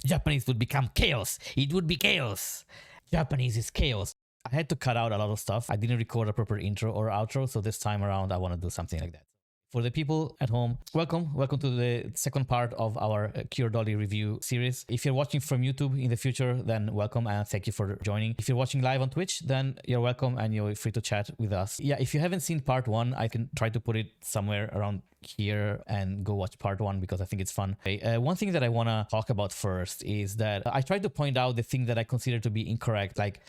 Japanese would become chaos. It would be chaos. Japanese is chaos. I had to cut out a lot of stuff. I didn't record a proper intro or outro, so this time around I want to do something like that. For the people at home, welcome to the second part of our Cure Dolly review series. If you're watching from YouTube in the future, then welcome and thank you for joining. If you're watching live on Twitch, then you're welcome and you're free to chat with us. Yeah, if you haven't seen part 1, I can try to put it somewhere around here and go watch part 1 because I think it's fun. One thing that I want to talk about first is that I tried to point out the thing that I consider to be incorrect. Like,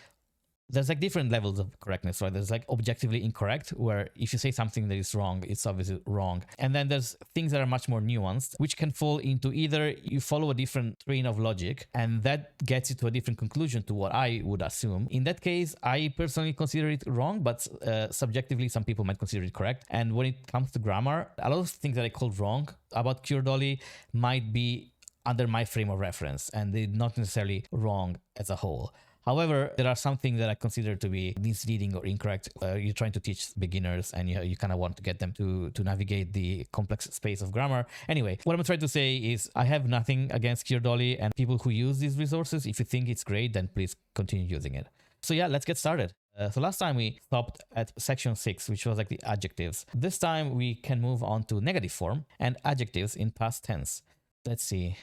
there's like different levels of correctness, right? There's like objectively incorrect, where if you say something that is wrong, it's obviously wrong. And then there's things that are much more nuanced, which can fall into either you follow a different train of logic and that gets you to a different conclusion to what I would assume. In that case, I personally consider it wrong, but subjectively, some people might consider it correct. And when it comes to grammar, a lot of things that I called wrong about Cure Dolly might be under my frame of reference and they're not necessarily wrong as a whole. However, there are some things that I consider to be misleading or incorrect. You're trying to teach beginners and you kind of want to get them to navigate the complex space of grammar. Anyway, what I'm trying to say is I have nothing against Cure Dolly and people who use these resources. If you think it's great, then please continue using it. So yeah, let's get started. So last time we stopped at section 6, which was like the adjectives. This time we can move on to negative form and adjectives in past tense. Let's see.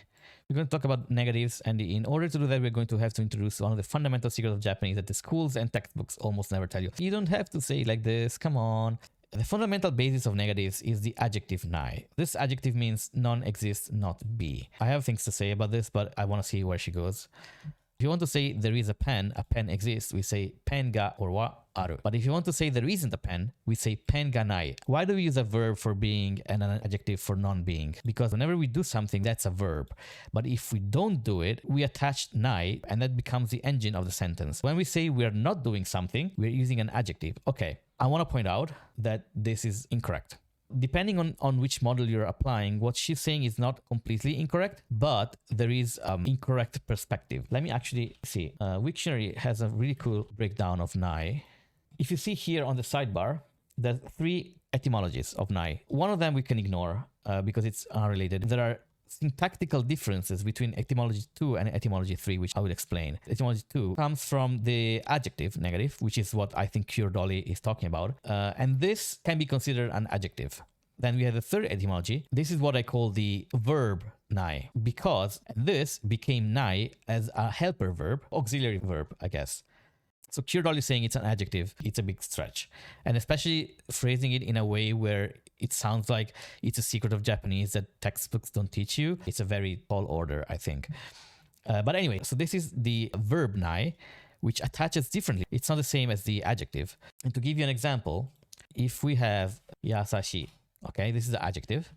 We're going to talk about negatives, and in order to do that, we're going to have to introduce one of the fundamental secrets of Japanese that the schools and textbooks almost never tell you. You don't have to say it like this, come on. The fundamental basis of negatives is the adjective nai. This adjective means none exists, not be. I have things to say about this, but I want to see where she goes. If you want to say there is a pen exists, we say pen ga or wa aru. But if you want to say there isn't a pen, we say pen ga nai. Why do we use a verb for being and an adjective for non-being? Because whenever we do something, that's a verb. But if we don't do it, we attach nai and that becomes the engine of the sentence. When we say we're not doing something, we're using an adjective. Okay, I want to point out that this is incorrect. Depending on which model you're applying, what she's saying is not completely incorrect, but there is incorrect perspective. Let me actually see. Wiktionary has a really cool breakdown of nai. If you see here on the sidebar, there's 3 etymologies of nai. One of them we can ignore because it's unrelated. There are syntactical differences between etymology 2 and etymology 3, which I will explain. Etymology 2 comes from the adjective negative, which is what I think Cure Dolly is talking about. And this can be considered an adjective. Then we have the third etymology. This is what I call the verb nai, because this became nai as a helper verb, auxiliary verb, I guess. So Cure Dolly is saying it's an adjective. It's a big stretch. And especially phrasing it in a way where it sounds like it's a secret of Japanese that textbooks don't teach you. It's a very tall order, I think. But anyway, so this is the verb nai, which attaches differently. It's not the same as the adjective. And to give you an example, if we have yasashi, okay, this is the adjective,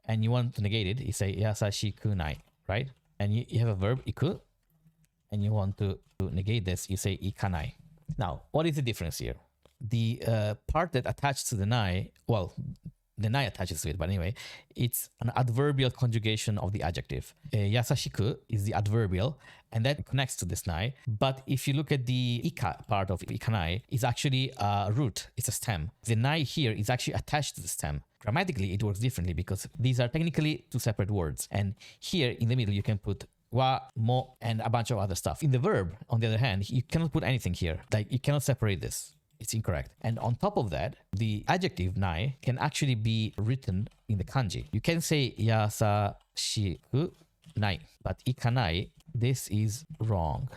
and you want to negate it, you say yasashiku nai, right? And you have a verb, iku, and you want to negate this, you say ikanai. Now, what is the difference here? The part that attaches to the nai, well, the nai attaches to it, but anyway, it's an adverbial conjugation of the adjective. Yasashiku is the adverbial, and that connects to this nai. But if you look at the ika part of ikanai, it's actually a root, it's a stem. The nai here is actually attached to the stem. Grammatically, it works differently because these are technically 2 separate words. And here in the middle, you can put wa, mo, and a bunch of other stuff. In the verb, on the other hand, you cannot put anything here. Like, you cannot separate this. It's incorrect. And on top of that, the adjective nai can actually be written in the kanji. You can say yasashiku nai, but ikanai, this is wrong.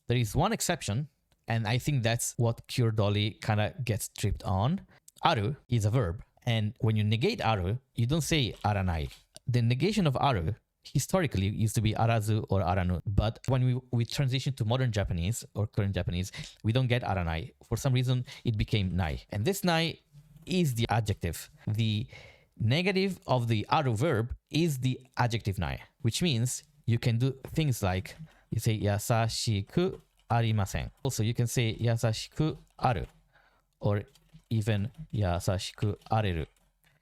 There is one exception, and I think that's what Cure Dolly kind of gets tripped on. Aru is a verb, and when you negate aru, you don't say aranai. The negation of aru historically used to be arazu or aranu, but when we transition to modern Japanese or current Japanese, we don't get aranai. For some reason, it became nai. And this nai is the adjective. The negative of the aru verb is the adjective nai, which means you can do things like, you say yasashiku arimasen. Also, you can say yasashiku aru, or even yasashiku areru.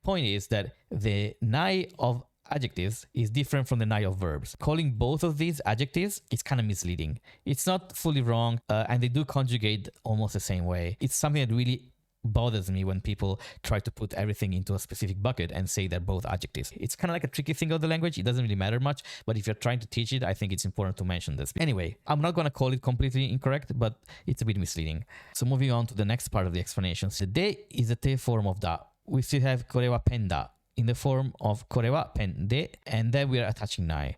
Point is that the nai of adjectives is different from the nai of verbs. Calling both of these adjectives is kind of misleading. It's not fully wrong, and they do conjugate almost the same way. It's something that really bothers me when people try to put everything into a specific bucket and say they're both adjectives. It's kind of like a tricky thing of the language. It doesn't really matter much, but if you're trying to teach it, I think it's important to mention this. Anyway, I'm not going to call it completely incorrect, but it's a bit misleading. So moving on to the next part of the explanations. The de is a te form of da. We still have korewa pen da in the form of korewa pen de, and then we are attaching nai.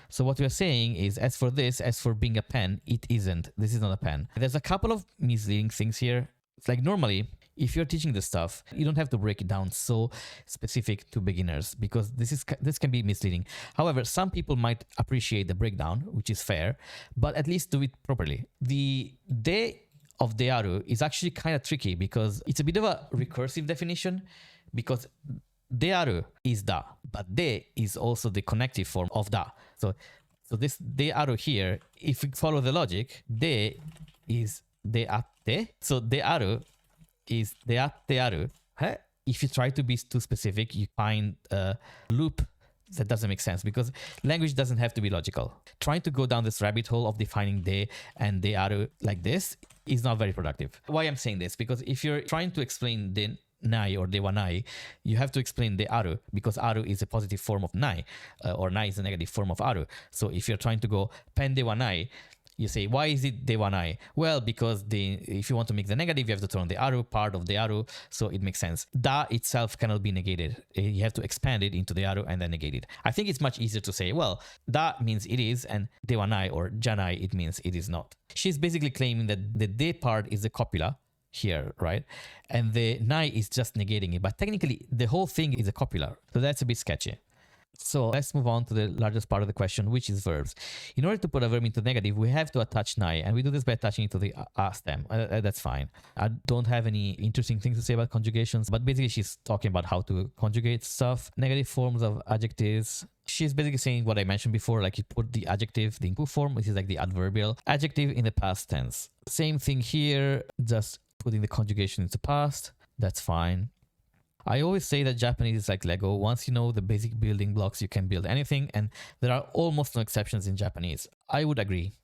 So what we are saying is, as for this, as for being a pen, it isn't. This is not a pen. There's a couple of misleading things here. It's like normally, if you're teaching this stuff, you don't have to break it down so specific to beginners because this can be misleading. However, some people might appreciate the breakdown, which is fair, but at least do it properly. The de of dearu is actually kind of tricky because it's a bit of a recursive definition because dearu is da, but de is also the connective form of da. So this dearu here, if we follow the logic, de is deatte. So dearu is deattearu. If you try to be too specific, you find a loop that doesn't make sense because language doesn't have to be logical. Trying to go down this rabbit hole of defining de and dearu like this is not very productive. Why I'm saying this? Because if you're trying to explain de nai or dewa nai, you have to explain de aru because aru is a positive form of nai or nai is a negative form of aru. So if you're trying to go pen dewa nai, you say, why is it dewa nai? Well, because if you want to make the negative, you have to turn the aru part of the aru, so it makes sense. Da itself cannot be negated. You have to expand it into the aru and then negate it. I think it's much easier to say, well, da means it is, and dewa nai or janai, it means it is not. She's basically claiming that the de part is the copula here, right? And the nai is just negating it. But technically, the whole thing is a copula. So that's a bit sketchy. So let's move on to the largest part of the question, which is verbs. In order to put a verb into negative, we have to attach nai, and we do this by attaching it to the a stem. That's fine. I don't have any interesting things to say about conjugations, but basically she's talking about how to conjugate stuff. Negative forms of adjectives. She's basically saying what I mentioned before, like you put the adjective, the impu form, which is like the adverbial adjective in the past tense. Same thing here, just putting the conjugation into past. That's fine. I always say that Japanese is like Lego. Once you know the basic building blocks, you can build anything, and there are almost no exceptions in Japanese. I would agree.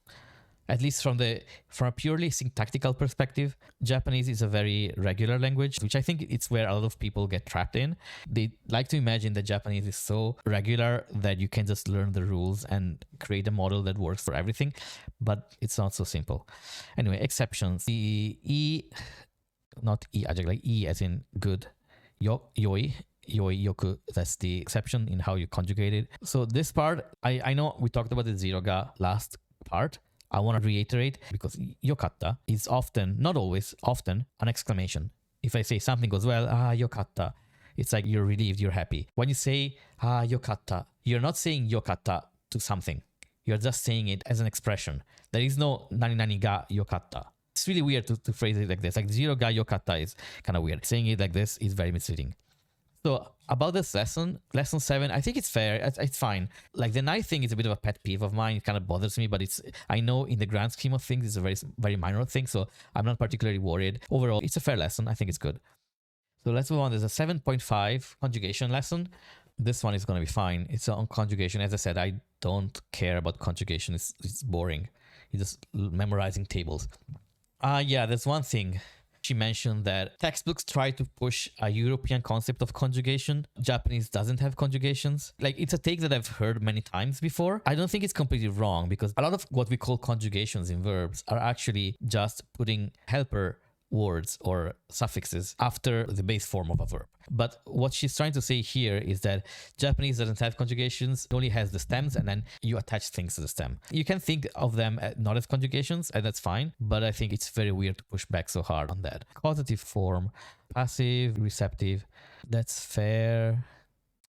At least from a purely syntactical perspective, Japanese is a very regular language, which I think it's where a lot of people get trapped in. They like to imagine that Japanese is so regular that you can just learn the rules and create a model that works for everything, but it's not so simple. Anyway, exceptions. The E, not E adjective, like E as in good. Yoi, yoku, that's the exception in how you conjugate it. So this part, I know we talked about the zero ga last part. I want to reiterate because yokatta is often, not always, often an exclamation. If I say something goes well, yokatta, it's like you're relieved, you're happy. When you say yokatta, you're not saying yokatta to something. You're just saying it as an expression. There is no nani nani ga yokatta. It's really weird to phrase it like this. Like zero ga yokatta is kind of weird. Saying it like this is very misleading. So about this lesson 7, I think it's fair. It's fine. Like the night thing is a bit of a pet peeve of mine. It kind of bothers me, but I know in the grand scheme of things, it's a very, very minor thing. So I'm not particularly worried. Overall, it's a fair lesson. I think it's good. So let's move on. There's a 7.5 conjugation lesson. This one is going to be fine. It's on conjugation. As I said, I don't care about conjugation. It's boring. You're just memorizing tables. Yeah, there's one thing. She mentioned that textbooks try to push a European concept of conjugation. Japanese doesn't have conjugations. Like, it's a take that I've heard many times before. I don't think it's completely wrong because a lot of what we call conjugations in verbs are actually just putting helper words or suffixes after the base form of a verb. But what she's trying to say here is that Japanese doesn't have conjugations, it only has the stems, and then you attach things to the stem. You can think of them not as conjugations, and that's fine, but I think it's very weird to push back so hard on that. Causative form, passive, receptive, that's fair.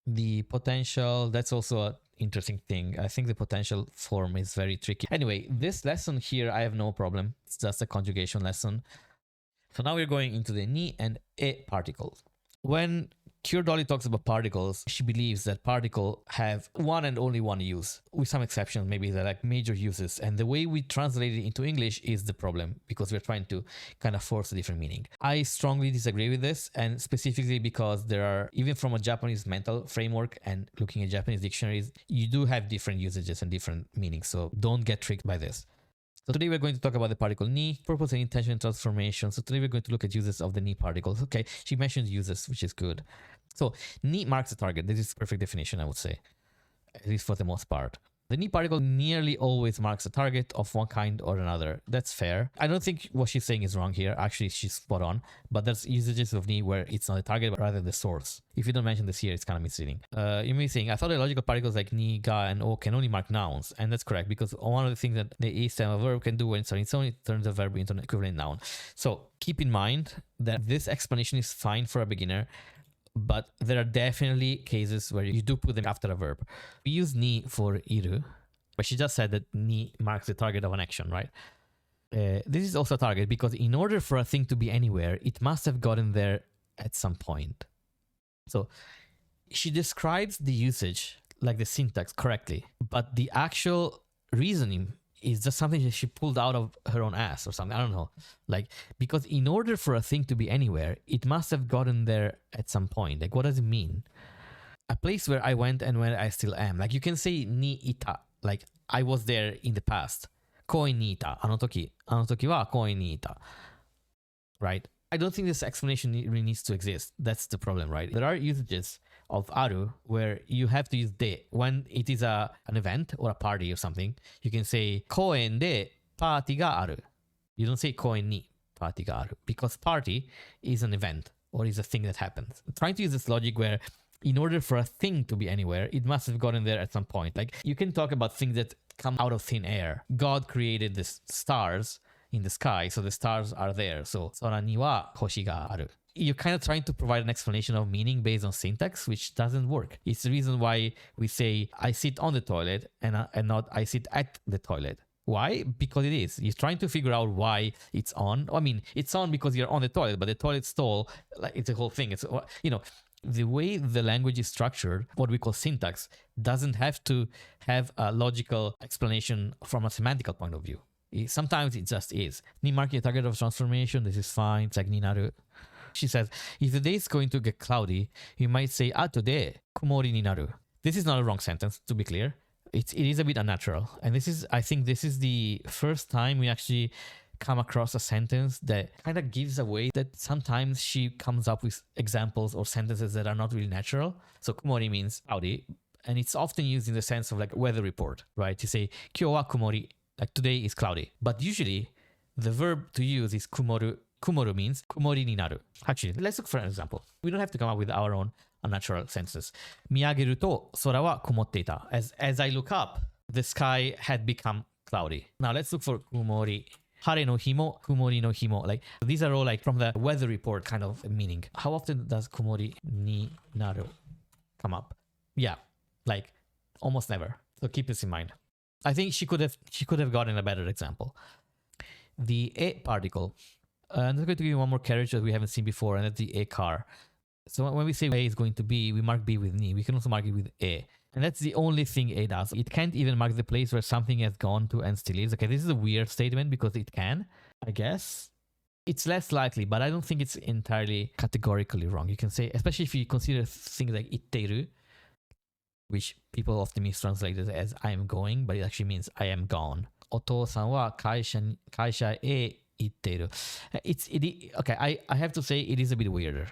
The potential, that's also an interesting thing. I think the potential form is very tricky. Anyway, this lesson here, I have no problem. It's just a conjugation lesson. So now we're going into the ni and e particles. When Cure Dolly talks about particles, she believes that particles have one and only one use, with some exceptions, maybe they're like major uses. And the way we translate it into English is the problem because we're trying to kind of force a different meaning. I strongly disagree with this, and specifically because there are, even from a Japanese mental framework and looking at Japanese dictionaries, you do have different usages and different meanings. So don't get tricked by this. So today we're going to talk about the particle ni, purpose and intention and transformation. So today we're going to look at uses of the ni particles. Okay, she mentions uses, which is good. So ni marks a target. This is perfect definition, I would say, at least for the most part. The ni particle nearly always marks a target of one kind or another. That's fair. I don't think what she's saying is wrong here. Actually, she's spot on. But there's usages of ni where it's not a target, but rather the source. If you don't mention this here, it's kind of misleading. You may think, I thought the logical particles like ni, ga, and o can only mark nouns. And that's correct, because one of the things that the a stem of a verb can do when it's on its own, it turns a verb into an equivalent noun. So keep in mind that this explanation is fine for a beginner, but there are definitely cases where you do put them after a verb. We use ni for iru, but she just said that ni marks the target of an action, right? This is also a target because in order for a thing to be anywhere, it must have gotten there at some point. So she describes the usage, like the syntax, correctly, but the actual reasoning is just something that she pulled out of her own ass or something. I don't know. Like, because in order for a thing to be anywhere, it must have gotten there at some point. Like, what does it mean? A place where I went and where I still am. Like, you can say ni ita. Like, I was there in the past. Koin ni ita. Anotoki wa koin ni ita. Right? I don't think this explanation really needs to exist. That's the problem, right? There are usages of aru where you have to use de. When it is an event or a party or something, you can say koen de party ga aru. You don't say koen ni party ga aru because party is an event or is a thing that happens. I'm trying to use this logic where in order for a thing to be anywhere, it must have gotten there at some point. Like you can talk about things that come out of thin air. God created the stars in the sky, so the stars are there. So sora ni wa hoshi ga aru. You're kind of trying to provide an explanation of meaning based on syntax, which doesn't work. It's the reason why we say I sit on the toilet and not I sit at the toilet. Why? Because it is. You're trying to figure out why it's on. I mean, it's on because you're on the toilet, but the toilet stall, like it's a whole thing. It's, you know, the way the language is structured, what we call syntax, doesn't have to have a logical explanation from a semantical point of view. Sometimes it just is. Ni marking a target of transformation, this is fine. It's like ni naru. She says, if the day is going to get cloudy, you might say, today, kumori ni naru. This is not a wrong sentence, to be clear. It is a bit unnatural. And I think this is the first time we actually come across a sentence that kind of gives away that sometimes she comes up with examples or sentences that are not really natural. So kumori means cloudy, and it's often used in the sense of like weather report, right? You say, kyo wa kumori, like today is cloudy. But usually the verb to use is kumoru. Kumoru means kumori ni naru. Actually, let's look for an example. We don't have to come up with our own unnatural sentences. Miyageru to sora wa kumotte ita. As I look up, the sky had become cloudy. Now let's look for kumori. Hare no himo, kumori no himo. Like these are all like from the weather report kind of meaning. How often does kumori ni naru come up? Yeah, like almost never. So keep this in mind. I think she could have gotten a better example. The e particle. I'm going to give you one more carriage that we haven't seen before, and that's the e car. So when we say a is going to be, we mark b with ni. We can also mark it with e. And that's the only thing a does. It can't even mark the place where something has gone to and still is. Okay, this is a weird statement because it can, I guess. It's less likely, but I don't think it's entirely categorically wrong. You can say, especially if you consider things like itteru, which people often mistranslate it as I am going, but it actually means I am gone. Otou-san wa kaisha e itteru. Okay, I have to say it is a bit weirder.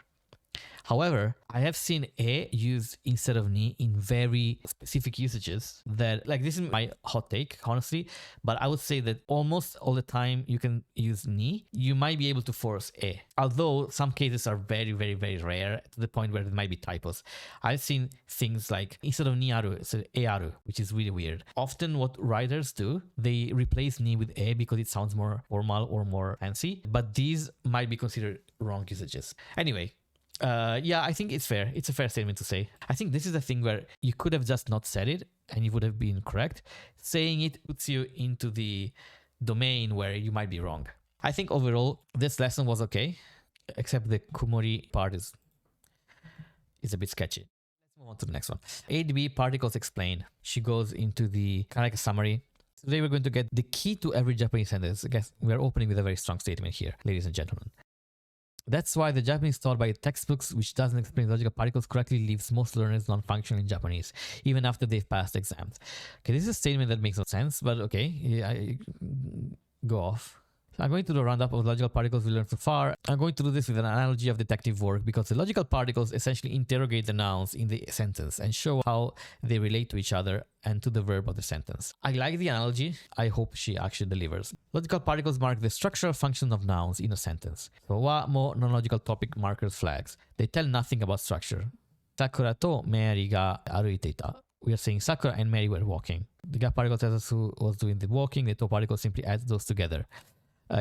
However, I have seen e used instead of ni in very specific usages that, like, this is my hot take, honestly, but I would say that almost all the time you can use ni, you might be able to force e. Although some cases are very, very, very rare to the point where there might be typos. I've seen things like instead of ni aru, it's e aru, which is really weird. Often what writers do, they replace ni with e because it sounds more formal or more fancy, but these might be considered wrong usages. Anyway, yeah, I think it's fair. It's a fair statement to say. I think this is the thing where you could have just not said it and you would have been correct. Saying it puts you into the domain where you might be wrong. I think overall, this lesson was okay, except the kumori part is a bit sketchy. Let's move on to the next one. A to B particles explained. She goes into the kind of like a summary. Today we're going to get the key to every Japanese sentence. I guess we're opening with a very strong statement here, ladies and gentlemen. That's why the Japanese taught by textbooks, which doesn't explain logical particles correctly, leaves most learners non-functional in Japanese, even after they've passed exams. Okay, this is a statement that makes no sense, but okay, yeah, go off. So I'm going to do a roundup of logical particles we learned so far. I'm going to do this with an analogy of detective work because the logical particles essentially interrogate the nouns in the sentence and show how they relate to each other and to the verb of the sentence. I like the analogy. I hope she actually delivers. Logical particles mark the structural function of nouns in a sentence. So wa mo non-logical topic markers flags. They tell nothing about structure. Sakura to Mary ga aruiteita. We are saying Sakura and Mary were walking. The ga particle tells us who was doing the walking. The to particle simply adds those together.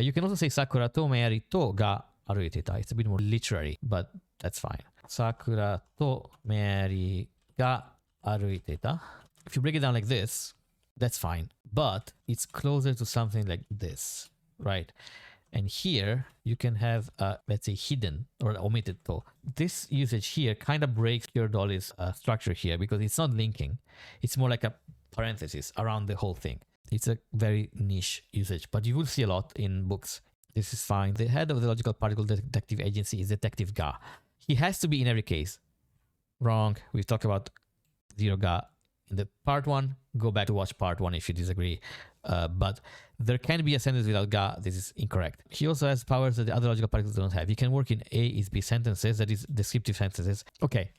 You can also say Sakura to Mary to ga aruiteita. It's a bit more literary, but that's fine. Sakura to Mary ga aruiteita. If you break it down like this, that's fine. But it's closer to something like this, right? And here you can have, let's say, hidden or omitted to. This usage here kind of breaks Cure Dolly's structure here because it's not linking. It's more like a parenthesis around the whole thing. It's a very niche usage, but you will see a lot in books. This is fine. The head of the logical particle detective agency is Detective Ga. He has to be in every case. Wrong. We've talked about zero Ga in the part 1. Go back to watch part 1 if you disagree. But there can be a sentence without Ga. This is incorrect. He also has powers that the other logical particles don't have. He can work in A is B sentences, that is descriptive sentences. Okay.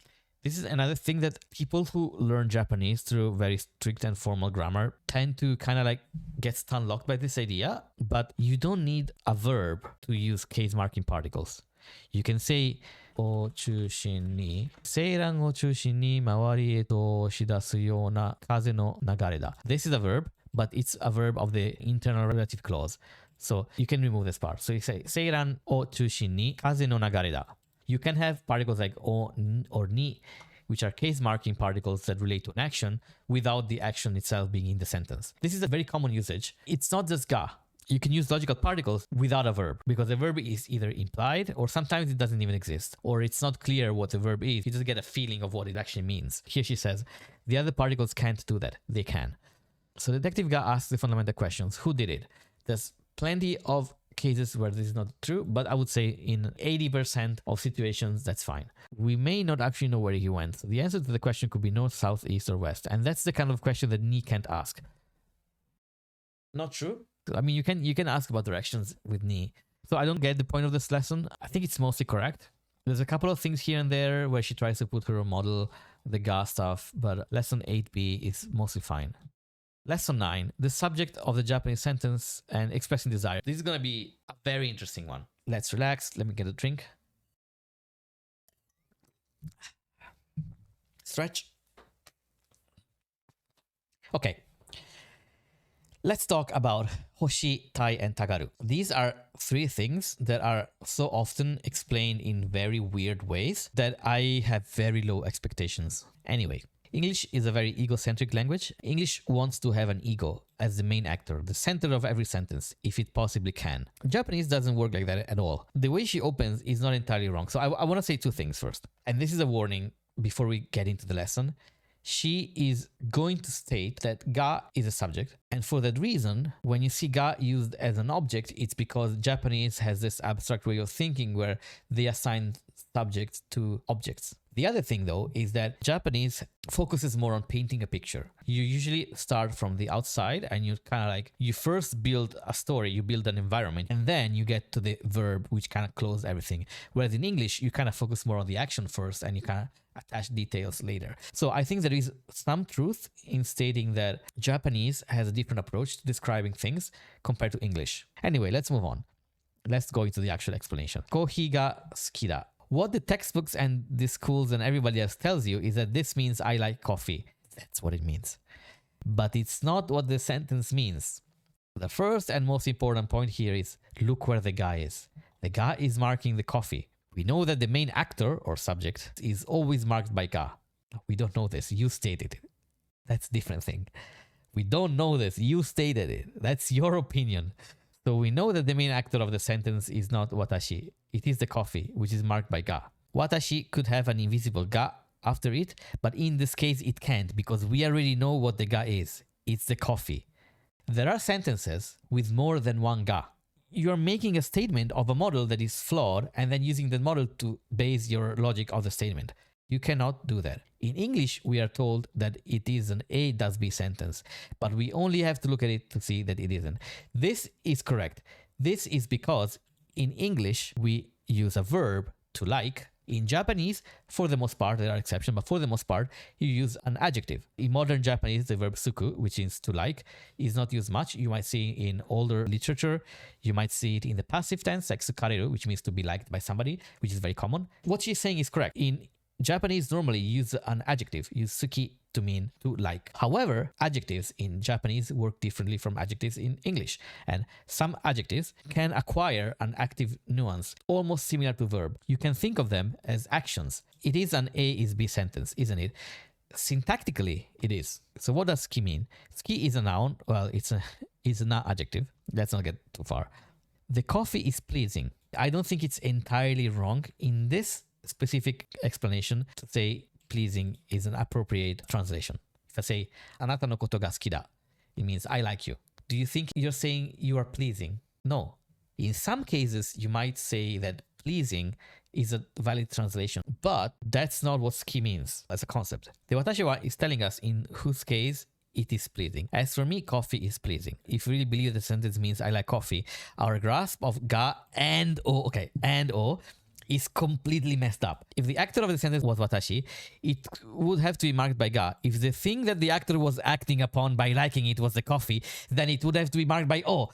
This is another thing that people who learn Japanese through very strict and formal grammar tend to kind of like get stun locked by this idea, but you don't need a verb to use case marking particles. You can say, を中心に、静乱を中心に周りへと押し出すような風の流れだ. This is a verb, but it's a verb of the internal relative clause. So you can remove this part. So you say, 静乱を中心に風の流れだ. You can have particles like o or ni, which are case marking particles that relate to an action without the action itself being in the sentence. This is a very common usage. It's not just ga. You can use logical particles without a verb because the verb is either implied or sometimes it doesn't even exist, or it's not clear what the verb is. You just get a feeling of what it actually means. Here she says, the other particles can't do that. They can. So Detective Ga asks the fundamental questions. Who did it? There's plenty of cases where this is not true, but I would say in 80% of situations, that's fine. We may not actually know where he went. So the answer to the question could be north, south, east, or west. And that's the kind of question that Ni can't ask. Not true. I mean, you can ask about directions with Ni. So I don't get the point of this lesson. I think it's mostly correct. There's a couple of things here and there where she tries to put her own model, the Ga stuff, but lesson 8b is mostly fine. Lesson 9, the subject of the Japanese sentence and expressing desire. This is going to be a very interesting one. Let's relax. Let me get a drink. Stretch. Okay. Let's talk about Hoshi, Tai, and Tagaru. These are 3 things that are so often explained in very weird ways that I have very low expectations. Anyway. English is a very egocentric language. English wants to have an ego as the main actor, the center of every sentence, if it possibly can. Japanese doesn't work like that at all. The way she opens is not entirely wrong. So I want to say 2 things first. And this is a warning before we get into the lesson. She is going to state that Ga is a subject. And for that reason, when you see Ga used as an object, it's because Japanese has this abstract way of thinking where they assign subjects to objects. The other thing, though, is that Japanese focuses more on painting a picture. You usually start from the outside and you kind of like, you first build a story, you build an environment, and then you get to the verb, which kind of closes everything. Whereas in English, you kind of focus more on the action first and you kind of attach details later. So I think there is some truth in stating that Japanese has a different approach to describing things compared to English. Anyway, let's move on. Let's go into the actual explanation. Kohi ga suki da. What the textbooks and the schools and everybody else tells you is that this means I like coffee. That's what it means. But it's not what the sentence means. The first and most important point here is look where the guy is. The guy is marking the coffee. We know that the main actor or subject is always marked by ga. We don't know this. You stated it. That's a different thing. We don't know this. You stated it. That's your opinion. So we know that the main actor of the sentence is not watashi. It is the coffee, which is marked by ga. Watashi could have an invisible ga after it, but in this case it can't because we already know what the ga is. It's the coffee. There are sentences with more than one ga. You're making a statement of a model that is flawed and then using the model to base your logic of the statement. You cannot do that. In English, we are told that it is an A does be sentence, but we only have to look at it to see that it isn't. This is correct. This is because in English, we use a verb to like. In Japanese, for the most part, there are exceptions, but for the most part, you use an adjective. In modern Japanese, the verb suku, which is to like, is not used much. You might see in older literature, you might see it in the passive tense, like sukareru, which means to be liked by somebody, which is very common. What she's saying is correct. In Japanese, normally use an adjective, use suki to mean to like. However, adjectives in Japanese work differently from adjectives in English, and some adjectives can acquire an active nuance, almost similar to verb. You can think of them as actions. It is an A is B sentence, isn't it? Syntactically, it is. So what does ski mean? Ski is a noun. Well, it's an adjective. Let's not get too far. The coffee is pleasing. I don't think it's entirely wrong in this specific explanation to say pleasing is an appropriate translation. If I say, あなたのことが好きだ, it means I like you. Do you think you're saying you are pleasing? No. In some cases, you might say that pleasing is a valid translation, but that's not what ski means as a concept. The watashi wa is telling us in whose case it is pleasing. As for me, coffee is pleasing. If you really believe the sentence means I like coffee, our grasp of ga and o is completely messed up. If the actor of the sentence was watashi, it would have to be marked by ga. If the thing that the actor was acting upon by liking it was the coffee, then it would have to be marked by o.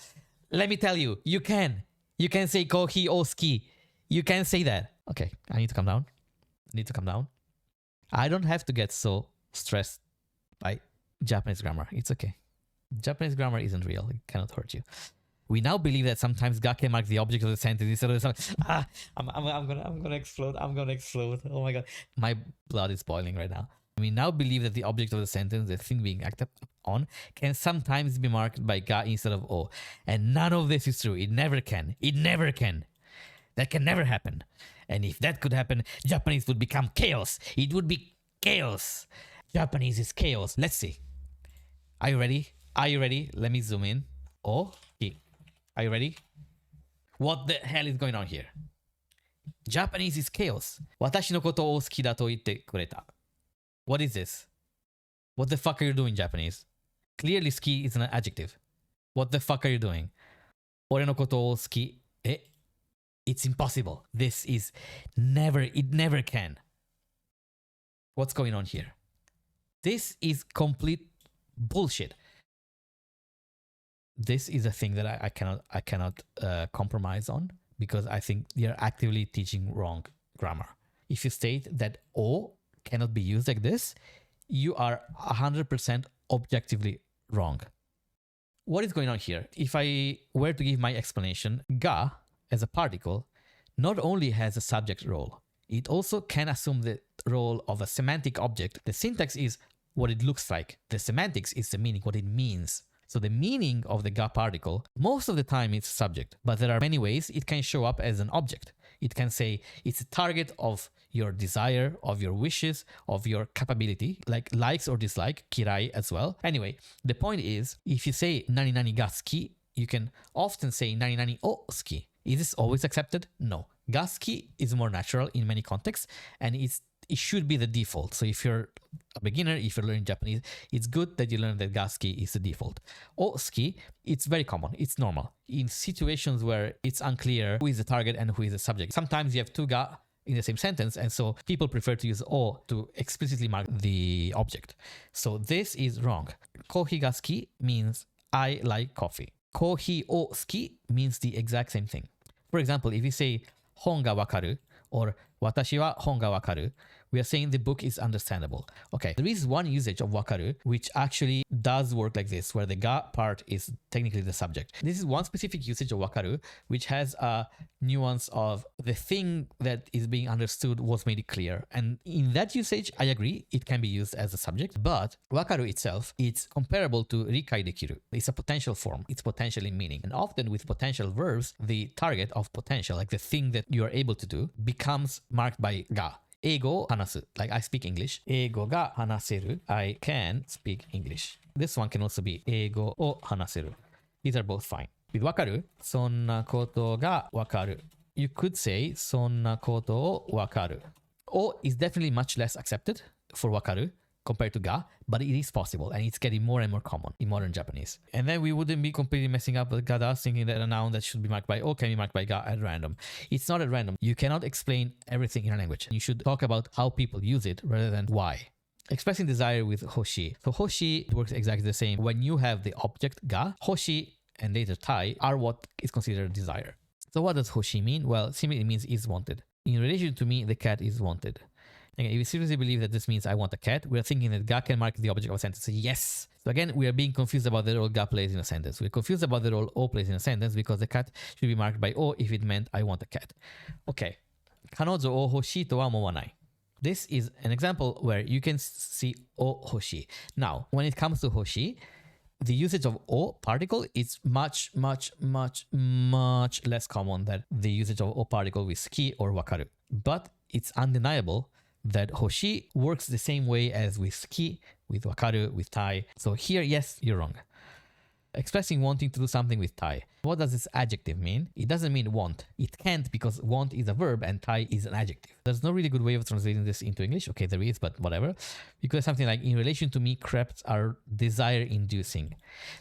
Let me tell you, you can. You can say kohi o ski. You can say that. Okay, I need to calm down. I don't have to get so stressed by Japanese grammar. It's okay. Japanese grammar isn't real. It cannot hurt you. We now believe that sometimes ga can mark the object of the sentence instead of the sentence. I'm gonna explode. Oh my god. My blood is boiling right now. We now believe that the object of the sentence, the thing being acted on, can sometimes be marked by ga instead of o. And none of this is true. It never can. That can never happen. And if that could happen, Japanese would become chaos. It would be chaos. Japanese is chaos. Let's see. Are you ready? Let me zoom in. Oh, are you ready? What the hell is going on here? Japanese is chaos. 私のことを好きだと言ってくれた. What is this? What the fuck are you doing, Japanese? Clearly, ski is an adjective. What the fuck are you doing? 俺のことを好き. It's impossible. It never can. What's going on here? This is complete bullshit. This is a thing that I cannot compromise on, because I think you're actively teaching wrong grammar. If you state that o cannot be used like this, you are 100% objectively wrong. What is going on here? If I were to give my explanation, ga as a particle not only has a subject role, it also can assume the role of a semantic object. The syntax is what it looks like. The semantics is the meaning, what it means. So the meaning of the ga particle, most of the time it's subject, but there are many ways it can show up as an object. It can say it's a target of your desire, of your wishes, of your capability, like likes or dislike, kirai as well. Anyway, the point is, if you say nani nani ga suki, you can often say nani nani o suki. Is this always accepted? No. Ga suki is more natural in many contexts, and it should be the default. So if you're a beginner, if you're learning Japanese, it's good that you learn that ga suki is the default. O suki, it's very common. It's normal. In situations where it's unclear who is the target and who is the subject, sometimes you have two ga in the same sentence, and so people prefer to use o to explicitly mark the object. So this is wrong. Kohi ga suki means I like coffee. Kohi o suki means the exact same thing. For example, if you say hon ga wakaru or watashi wa hon ga wakaru, we are saying the book is understandable. Okay, there is one usage of wakaru which actually does work like this, where the ga part is technically the subject. This is one specific usage of wakaru which has a nuance of the thing that is being understood was made clear. And in that usage, I agree, it can be used as a subject, but wakaru itself, it's comparable to rikai dekiru. It's a potential form. It's potential in meaning. And often with potential verbs, the target of potential, like the thing that you are able to do, becomes marked by ga. Eigo hanasu, like I speak English. Eigo ga hanaseru, I can speak English. This one can also be eigo o hanaseru. These are both fine. With wakaru, sonna koto ga wakaru. You could say sonna koto o wakaru. O is definitely much less accepted for wakaru compared to ga, but it is possible and it's getting more and more common in modern Japanese. And then we wouldn't be completely messing up with gadas, thinking that a noun that should be marked by o can be marked by ga at random. It's not at random. You cannot explain everything in a language. You should talk about how people use it rather than why. Expressing desire with hoshi. So hoshi works exactly the same. When you have the object ga, hoshi and later tai are what is considered desire. So what does hoshi mean? Well, simply it means is wanted. In relation to me, the cat is wanted. Again, if you seriously believe that this means I want a cat, we are thinking that ga can mark the object of a sentence. Yes. So again, we are being confused about the role ga plays in a sentence. We're confused about the role o plays in a sentence because the cat should be marked by o if it meant I want a cat. Okay. Kanojo o hoshi to wa mowanai. This is an example where you can see o hoshi. Now, when it comes to hoshi, the usage of o particle is much less common than the usage of o particle with ki or wakaru. But it's undeniable that hoshi works the same way as with ki, with wakaru, with tai. So here, yes, you're wrong. Expressing wanting to do something with tai. What does this adjective mean? It doesn't mean want. It can't because want is a verb and tai is an adjective. There's no really good way of translating this into English. Okay, there is, but whatever. Because something like, in relation to me, crepes are desire-inducing.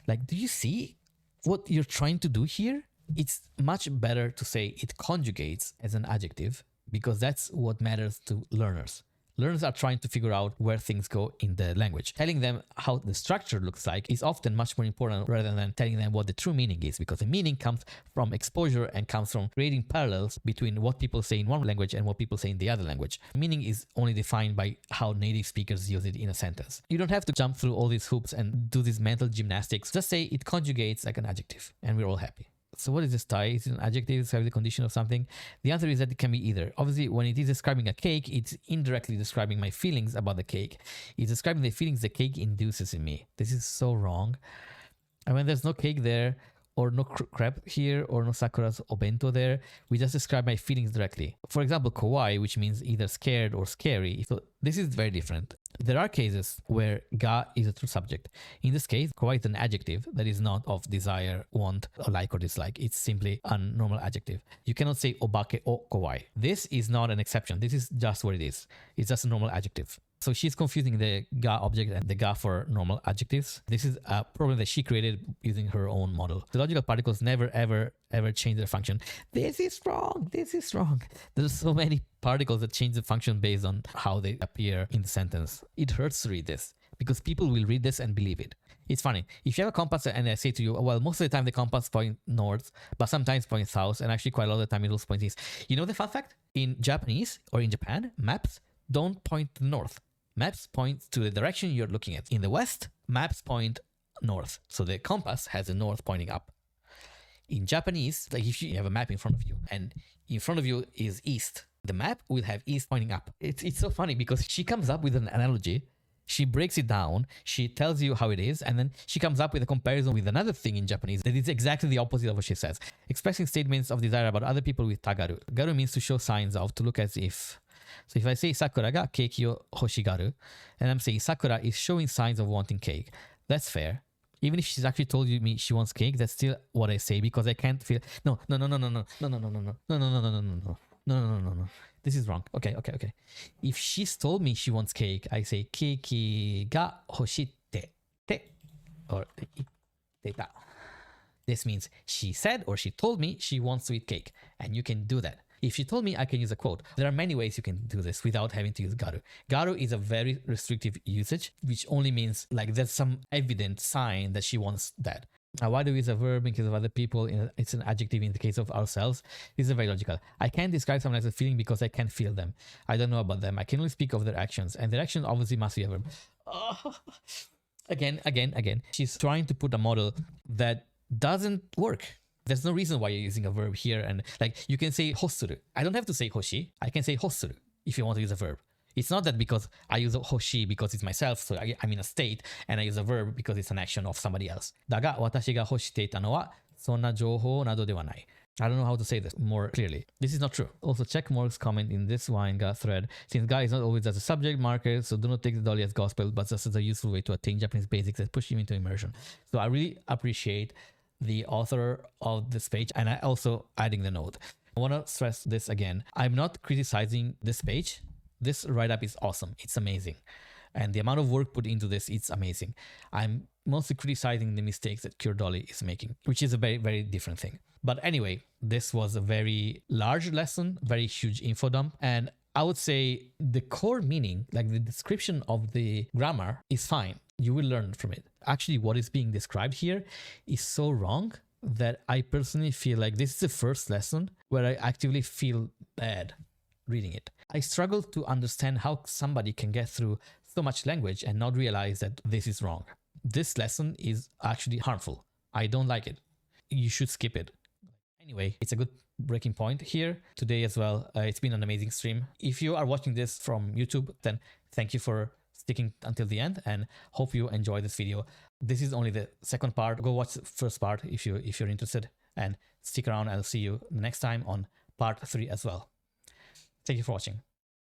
Like, do you see what you're trying to do here? It's much better to say it conjugates as an adjective because that's what matters to learners. Learners are trying to figure out where things go in the language. Telling them how the structure looks like is often much more important rather than telling them what the true meaning is, because the meaning comes from exposure and comes from creating parallels between what people say in one language and what people say in the other language. Meaning is only defined by how native speakers use it in a sentence. You don't have to jump through all these hoops and do these mental gymnastics. Just say it conjugates like an adjective and we're all happy. So what is this tai? Is it an adjective? Is it the condition of something? The answer is that it can be either. Obviously, when it is describing a cake, it's indirectly describing my feelings about the cake. It's describing the feelings the cake induces in me. This is so wrong. And when there's no cake there, or no crepe here, or no sakura's obento there, we just describe my feelings directly. For example, kawaii, which means either scared or scary. So this is very different. There are cases where ga is a true subject. In this case, kawaii is an adjective that is not of desire, want, or like or dislike. It's simply a normal adjective. You cannot say obake o kawaii. This is not an exception. This is just what it is. It's just a normal adjective. So she's confusing the ga object and the ga for normal adjectives. This is a problem that she created using her own model. The logical particles never ever change their function. This is wrong. This is wrong. There's so many particles that change the function based on how they appear in the sentence. It hurts to read this because people will read this and believe it. It's funny. If you have a compass and I say to you, well, most of the time the compass points north, but sometimes points south, and actually quite a lot of the time it also points east. You know the fun fact? In Japanese or in Japan, maps don't point to the north. Maps point to the direction you're looking at. In the West, maps point north. So the compass has the north pointing up. In Japanese, like if you have a map in front of you and in front of you is east, the map will have east pointing up. It's so funny because she comes up with an analogy. She breaks it down. She tells you how it is. And then she comes up with a comparison with another thing in Japanese that is exactly the opposite of what she says. Expressing statements of desire about other people with tagaru. Garu means to show signs of, to look as if. So if I say Sakura ga keiki o hoshigaru, and I'm saying Sakura is showing signs of wanting cake, that's fair. Even if she's actually told me she wants cake, that's still what I say because I can't feel. No. This is wrong. Okay. If she's told me she wants cake, I say keiki ga hoshite te or iteta. This means she said or she told me she wants to eat cake, and you can do that. If she told me, I can use a quote. There are many ways you can do this without having to use garu. Garu is a very restrictive usage, which only means like there's some evident sign that she wants that. Now, why do we use a verb in case of other people? It's an adjective in the case of ourselves. This is very logical. I can't describe someone as a feeling because I can't feel them. I don't know about them. I can only speak of their actions, and their actions obviously must be a verb. Oh. Again. She's trying to put a model that doesn't work. There's no reason why you're using a verb here. And like you can say hosuru. I don't have to say hoshi. I can say hosuru if you want to use a verb. It's not that because I use hoshi because it's myself, so I'm in a state, and I use a verb because it's an action of somebody else. だが私が欲していたのはそんな情報などではない. I don't know how to say this more clearly. This is not true. Also, check Morg's comment in this wine ga thread. Since ga is not always as a subject marker, so do not take the dolly as gospel, but just as a useful way to attain Japanese basics that push you into immersion. So I really appreciate the author of this page, and I also adding the note. I want to stress this again. I'm not criticizing this page. This write-up is awesome. It's amazing. And the amount of work put into this, it's amazing. I'm mostly criticizing the mistakes that Cure Dolly is making, which is a very, very different thing. But anyway, this was a very large lesson, very huge info dump. And I would say the core meaning, like the description of the grammar, is fine. You will learn from it. Actually, what is being described here is so wrong that I personally feel like this is the first lesson where I actively feel bad reading it. I struggle to understand how somebody can get through so much language and not realize that this is wrong. This lesson is actually harmful. I don't like it. You should skip it. Anyway, it's a good breaking point here today as well. It's been an amazing stream. If you are watching this from YouTube, then thank you for sticking until the end and hope you enjoy this video. This is only the second part. Go watch the first part if you're interested, and stick around. I'll see you next time on part 3 as well. Thank you for watching.